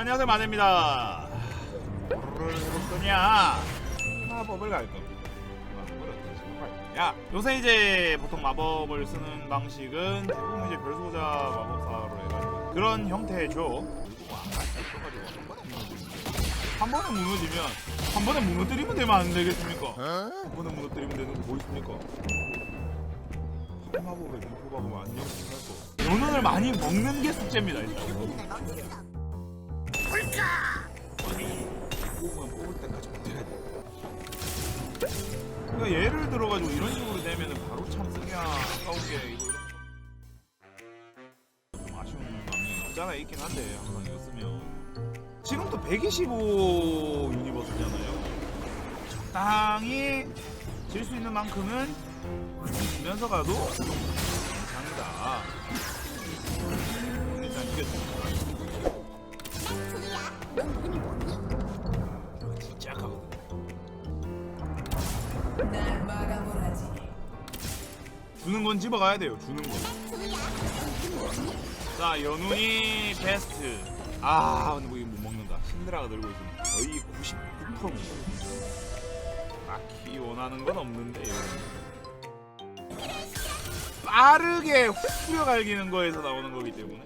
안녕하세요, 마대입니다. 뭐를 해볼 거냐? 마법을 갈 겁니다. 마법을 어떻게 갈 거냐? 요새 이제 보통 마법을 쓰는 방식은 대부분 이제 별소자 마법사로 해가지고 그런 형태죠. 한 번에 무너지면 한 번에 무너뜨리면 되면 안 되겠습니까? 한 번에 무너뜨리면 되는 거 뭐 있습니까? 마법에 공포 박으면 안녕 할 거. 연운을 많이 먹는 게 숙제입니다. 일단. 뽑으면 뽑을 때까지 버텨야 돼. 그러니까 예를 들어가지고 이런 식으로 되면은 바로 참 쓰냐 아까운 게 이거 좀 아쉬운 감이 없잖아 있긴 한데 항상 이거 쓰면 지금 또 125 유니버스잖아요. 적당히 질 수 있는 만큼은 지면서 가도 장이다. 일단 이겼습니다. 진짜 가거든. 날 막아보라지. 주는 건 집어가야 돼요. 주는 건. 자, 연운이 베스트. 아, 근데 뭐 이거 못 먹는다. 신드라가 들고 있으면 거의 99% 먹는 딱히 원하는 건 없는데 빠르게 후려 갈기는 거에서 나오는 거기 때문에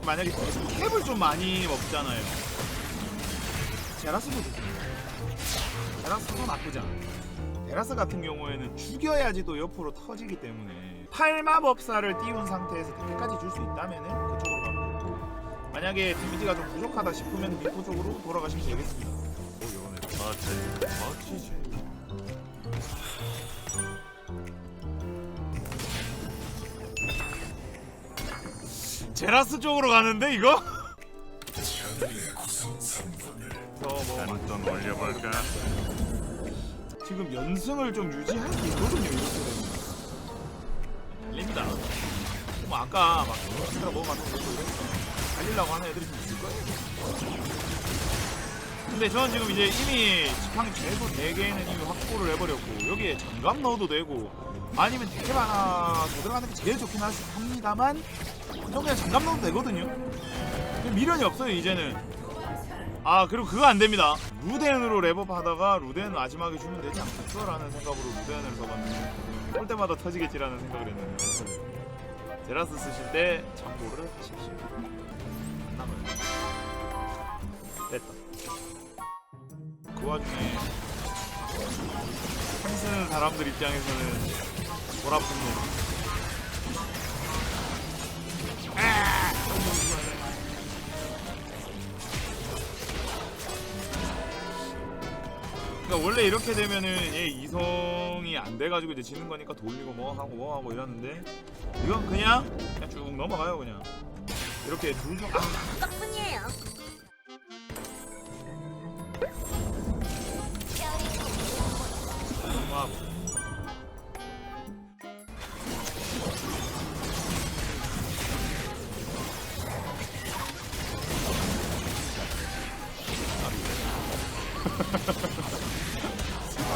만약에 캡을 좀 많이 먹잖아요. 제라스도 좋습니다. 제라스도 나쁘지 않아. 제라스 같은 경우에는 죽여야지 또 옆으로 터지기 때문에 팔마법사를 띄운 상태에서 데크까지 줄 수 있다면 그쪽으로 가면 되고, 만약에 데미지가 좀 부족하다 싶으면 미포 쪽으로 돌아가시면 되겠습니다. 오, 이번에 마치지. 제라스 쪽으로 가는데 이거? 한번 올려볼까? 지금 연승을 좀 유지할 수 있거든요. 이렇게 되면 달립니다. 뭐 아까 막 신드라 뭐 만든 것도 이러니까 달리려고 하는 애들이 좀 있을 거예요. 근데 저는 지금 이제 이미 지팡이 최소 4개는 이미 확보를 해버렸고 여기에 장갑 넣어도 되고 아니면 대캡 하나 더 들어가는 게 제일 좋긴 합니다만 저 그냥 장갑 넣어도 되거든요. 미련이 없어요 이제는. 아, 그리고 그거 안됩니다. 루덴으로 랩업 하다가 루덴 마지막에 주면 되지 않겠어? 라는 생각으로 루덴을 써봤는데 볼 때마다 터지겠지라는 생각을 했는데 제라스 쓰실 때 참고를 하십시오. 안 남아요. 됐다. 그 와중에 참 쓰는 사람들 입장에서는 돌아붙는 그러니까 원래 이렇게 되면은 얘 이성이 안 돼가지고 이제 지는 거니까 돌리고 뭐 하고 이러는데 이건 그냥 쭉 넘어가요. 그냥 이렇게 둘 중 덕분이에요. 너무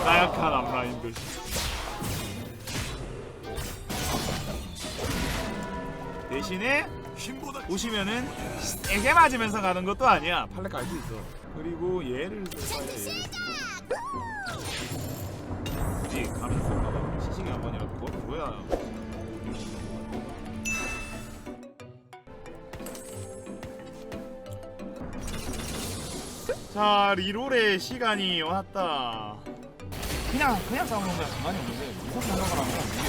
나약한 앞라인들. 대신에 보시면은 세게 맞으면서 가는 것도 아니야. 팔레 갈 수 있어. 그리고 얘를 쓸까요? 얘를 굳이 감이 쓸까봐 시식이 한 번이라도 걸어줘야. 자, 리롤의 시간이 왔다. 그냥 싸우는 거야 상관이 없는데 무슨 생각을 하면 이게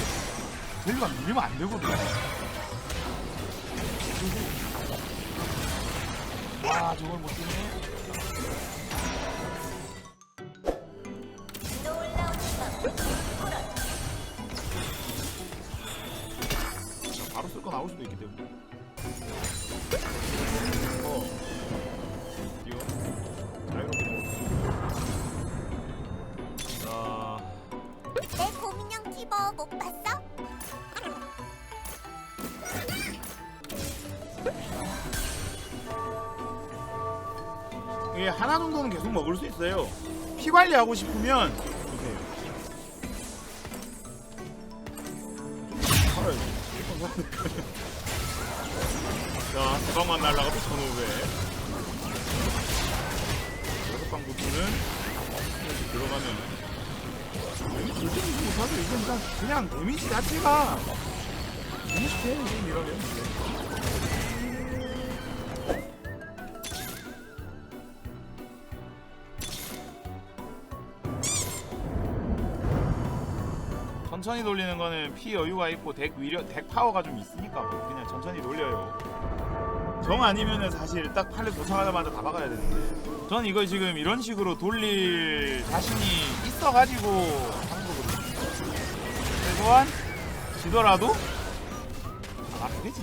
밸류가 밀리면 안 되거든. 와, 저걸 못 쓰네. 바로 쓸 거 나올 수도 있기 때문에. 이거 자유롭게 내 고민형 티버 못 봤어? 이게 하나 정도는 계속 먹을 수 있어요. 피 관리하고 싶으면 보세요. 팔아야지. 자, 대방만 날라가도 1500. 6방 부투는 들어가면 이렇게 못하죠. 이건 그냥 데미지 자체가 너무 쉽게 이러면 천천히 돌리는 거는 피 여유가 있고 덱 파워가 좀 있으니까 그냥 천천히 돌려요. 정 아니면은 사실 딱 팔을 도착하자마자 다 박아야 되는데 전 이걸 지금 이런 식으로 돌릴 자신이 있어가지고 한 거거든요. 최소한 지더라도 안 되지.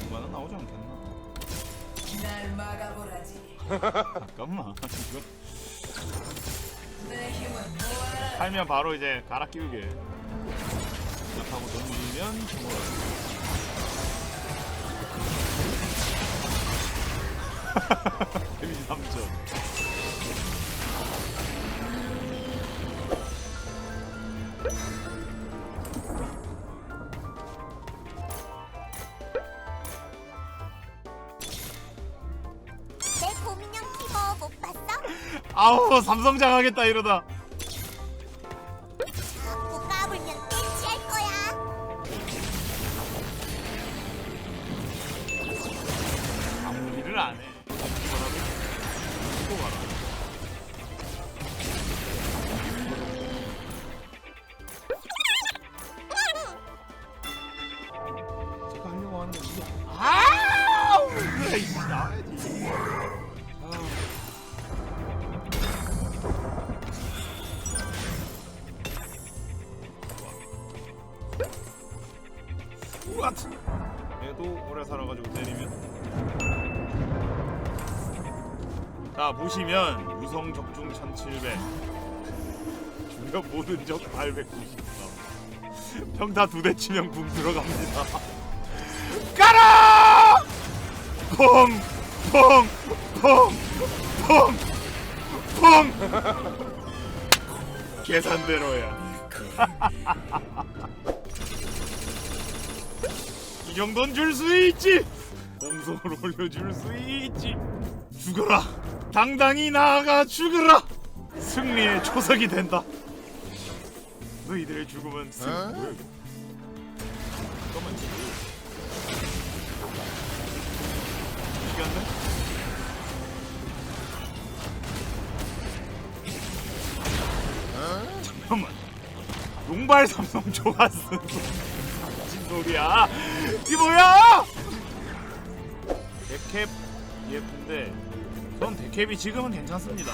이거는 나오지 않겠나? 날 막아보라지. 잠깐만 이거 내 힘은 모아라. 살면 바로 이제 갈아 끼우게 하고 던지면 죽어요. 데미지 3점. 내 곰인형 티버 못 봤어? 아우 삼성장 하겠다 이러다. 자꾸 까불면 땡치할 거야. 아무 일을 안 해. 또 가라. 제가 하려고 하는 건 이게 아우 그래 이씨 나와야지. 우와 얘도 오래 살아가지고 때리면 자 보시면 유성 적중 1700 주력 모든 적 894 평타 2대 치면 붐 들어갑니다. 까라! 퐁! 퐁! 퐁! 퐁! 퐁! 계산대로야. 이 정도는 줄 수 있지. 방송을 올려줄 수 있지. 죽어라. 당당히 나아가 죽어라. 승리의 초석이 된다. 너희들의 죽음은 승리. 뭐야 이거? 잠깐만 이겼네? 잠깐만. 용발 삼성 좋았어. 무슨 소리야? 이 뭐야? 데캡 예쁜데 전 데캡이 지금은 괜찮습니다.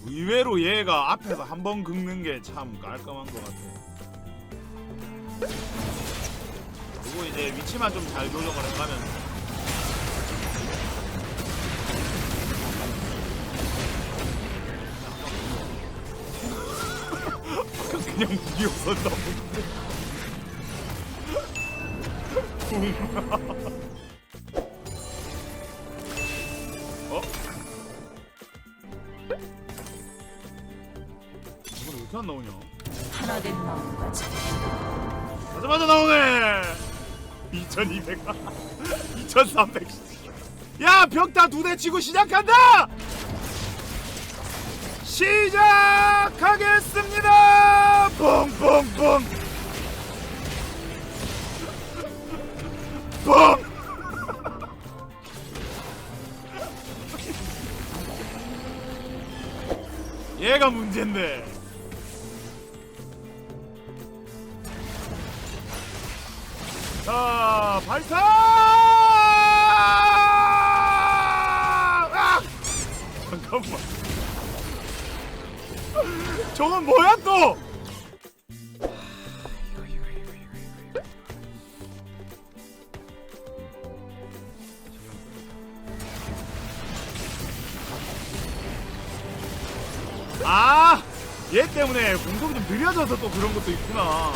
의외로 얘가 앞에서 한 번 긁는 게 참 깔끔한 것 같아. 그리고 이제 위치만 좀 잘 조정을 해가면 그냥 무기 없었나 보네. 어? 이건 왜 이렇게 안 나오냐? 하나 된 마음까지. 맞아 나오네. 2200 2300. 야 벽다 2대 치고 시작한다. 시작하겠습니다. 뽕뽕뽕 뽕. 얘가 문제인데. 자 발사. 아! 잠깐만. 저건 뭐야 또? 아, 얘 때문에 공속이 좀 느려져서 또 그런 것도 있구나.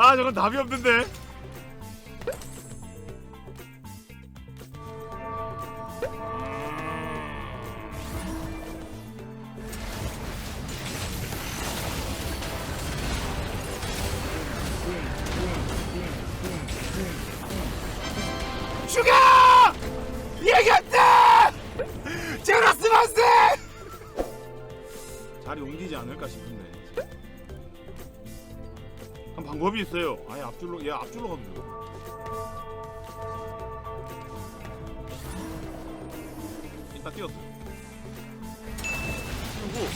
아, 저건 답이 없는데. 말이 옮기지 않을까 싶은데. 한 방법이 있어요. 아예 앞줄로 얘 앞줄로 가도 되고. 일단 뛰었어요. 그리고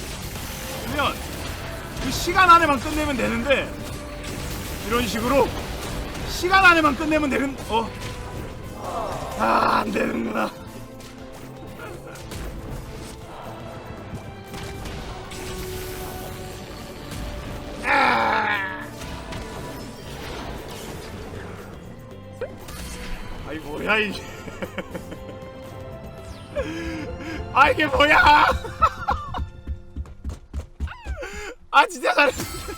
그러면 그 시간 안에만 끝내면 되는데 이런 식으로 시간 안에만 끝내면 되는 안 되는구나. 아이 뭐야 이게. 아 이게 뭐야. 아 진짜 잘했어.